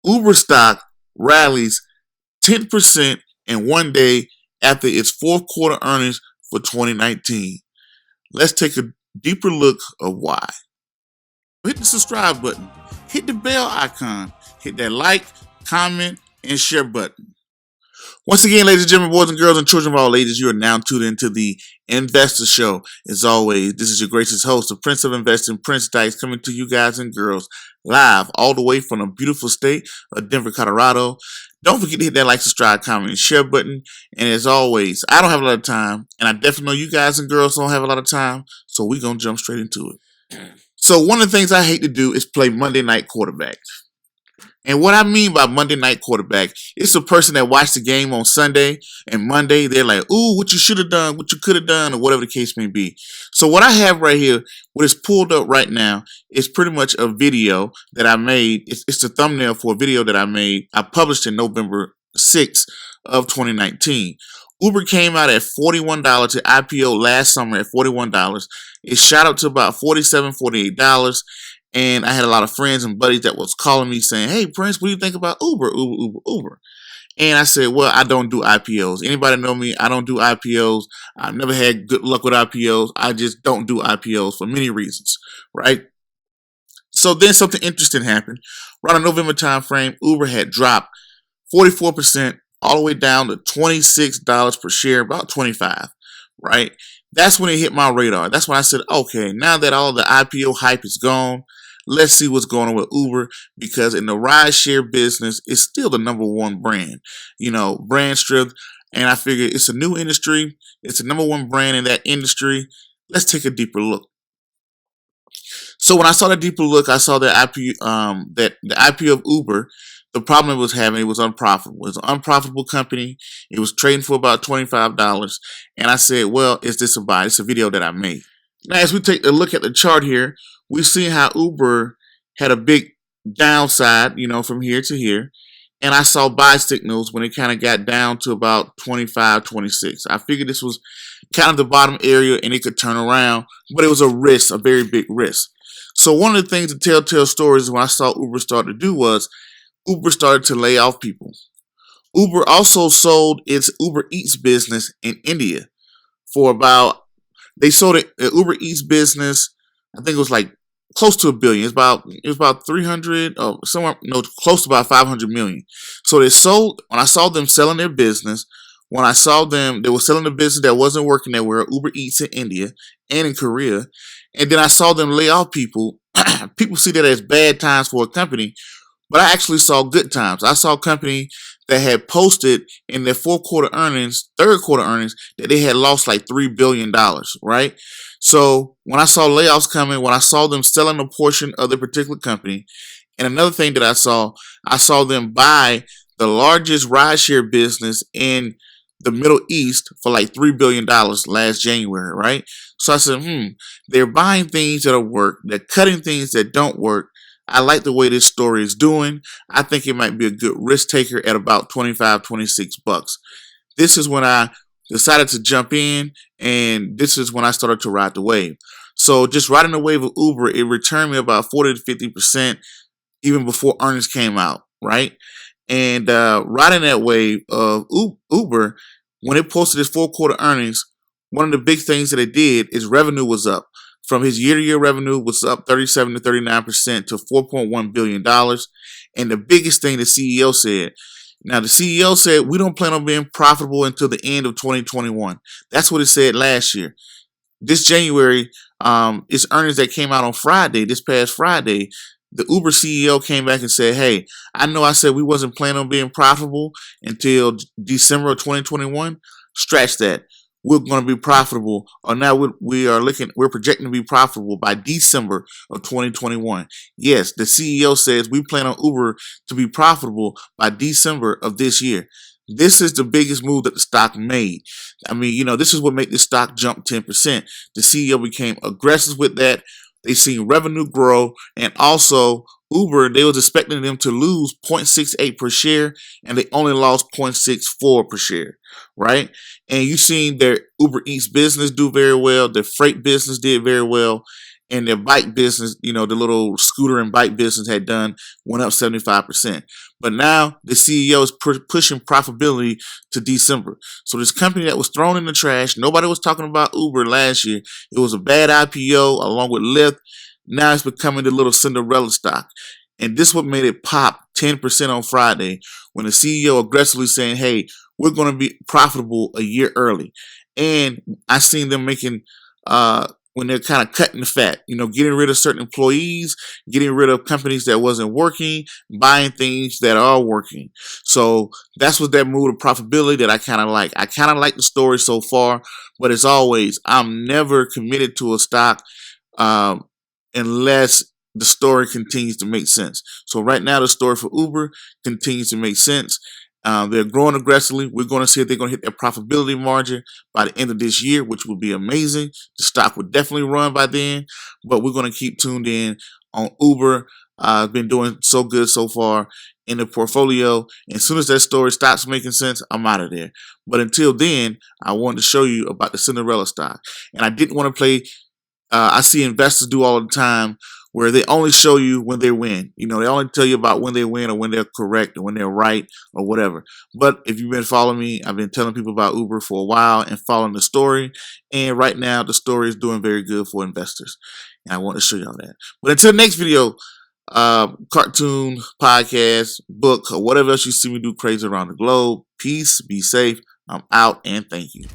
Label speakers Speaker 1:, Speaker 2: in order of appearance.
Speaker 1: Uber stock rallies 10% in one day after its fourth quarter earnings for 2019. Let's take a deeper look of why. Hit the subscribe button, hit the bell icon, hit that like, comment, and share button. Once again, ladies and gentlemen, boys and girls, and children of all ages, you are now tuned into the Investor Show. As always, this is your gracious host, the Prince of Investing, Prince Dykes, coming to you guys and girls live all the way from the beautiful state of Denver, Colorado. Don't forget to hit that like, subscribe, comment, and share button. And as always, I don't have a lot of time, and I definitely know you guys and girls don't have a lot of time, so we're going to jump straight into it. So one of the things I hate to do is play Monday night quarterback. And what I mean by Monday night quarterback, it's a person that watched the game on Sunday and Monday, they're like, ooh, what you should have done, what you could have done, or whatever the case may be. So what I have right here, what is pulled up right now, is pretty much a video that I made. It's the thumbnail for a video that I made. I published in November 6th of 2019. Uber came out at $41 to IPO last summer at $41. It shot up to about $47, $48. And I had a lot of friends and buddies that was calling me saying, hey, Prince, what do you think about Uber? And I said, well, I don't do IPOs. Anybody know me? I don't do IPOs. I've never had good luck with IPOs. I just don't do IPOs for many reasons, right? So then something interesting happened. Around the November time frame, Uber had dropped 44% all the way down to $26 per share, about 25, right? That's when it hit my radar. That's when I said, okay, now that all the IPO hype is gone, let's see what's going on with Uber, because in the rideshare business, it's still the number one brand, brand strength. And I figured it's a new industry. It's the number one brand in that industry. Let's take a deeper look. So when I saw the deeper look, I saw that the IPO of Uber. The problem it was having, it was unprofitable. It was an unprofitable company. It was trading for about $25. And I said, well, is this a buy? It's a video that I made. Now, as we take a look at the chart here, we see how Uber had a big downside, from here to here. And I saw buy signals when it kind of got down to about 25, 26. I figured this was kind of the bottom area and it could turn around, but it was a risk, a very big risk. So one of the things, the telltale stories when I saw Uber start to do was Uber started to lay off people. Uber also sold its Uber Eats business in India for they sold it, Uber Eats business, I think it was like close to $1 billion. It was about 300, close to about 500 million. So they sold, when I saw them selling their business, when I saw them, they were selling a business that wasn't working that were Uber Eats in India and in Korea. And then I saw them lay off people. People see that as bad times for a company. But I actually saw good times. I saw a company that had posted in their third quarter earnings, that they had lost like $3 billion, right? So when I saw layoffs coming, when I saw them selling a portion of the particular company, and another thing that I saw them buy the largest rideshare business in the Middle East for like $3 billion last January, right? So I said, they're buying things that'll work. They're cutting things that don't work. I like the way this story is doing. I think it might be a good risk taker at about 25, 26 bucks. This is when I decided to jump in, and this is when I started to ride the wave. So just riding the wave of Uber, it returned me about 40 to 50% even before earnings came out, right? And riding that wave of Uber, when it posted its fourth quarter earnings, one of the big things that it did is revenue was up. From his year-to-year revenue was up 37 to 39% to $4.1 billion. And the biggest thing the CEO said, now the CEO said, we don't plan on being profitable until the end of 2021. That's what it said last year. This January, its earnings that came out on Friday, this past Friday, the Uber CEO came back and said, hey, I know I said we wasn't planning on being profitable until December of 2021. Scratch that. We're going to be profitable, or now we're projecting to be profitable by December of 2021. Yes, the CEO says we plan on Uber to be profitable by December of this year. This is the biggest move that the stock made. I mean, this is what made the stock jump 10%. The CEO became aggressive with that. They seen revenue grow, and also Uber, they was expecting them to lose 0.68 per share, and they only lost 0.64 per share, right? And you seen their Uber Eats business do very well. Their freight business did very well. and their bike business, the little scooter and bike business went up 75%. But now the CEO is pushing profitability to December. So this company that was thrown in the trash, nobody was talking about Uber last year. It was a bad IPO along with Lyft. Now it's becoming the little Cinderella stock. And this is what made it pop 10% on Friday when the CEO aggressively saying, hey, we're going to be profitable a year early. And I seen them making, when they're kind of cutting the fat, getting rid of certain employees, getting rid of companies that wasn't working, buying things that are working. So that's what that move of profitability that I kind of like. I kind of like the story so far, but as always, I'm never committed to a stock unless the story continues to make sense. So right now, the story for Uber continues to make sense. They're growing aggressively. We're going to see if they're going to hit their profitability margin by the end of this year, which will be amazing. The stock will definitely run by then, but we're going to keep tuned in on Uber. Been doing so good so far in the portfolio. And as soon as that story stops making sense, I'm out of there. But until then, I wanted to show you about the Cinderella stock. And I didn't want to play. I see investors do all the time where they only show you when they win. They only tell you about when they win or when they're correct or when they're right or whatever. But if you've been following me, I've been telling people about Uber for a while and following the story. And right now, the story is doing very good for investors. And I want to show y'all that. But until the next video, cartoon, podcast, book, or whatever else you see me do crazy around the globe, peace, be safe. I'm out, and thank you.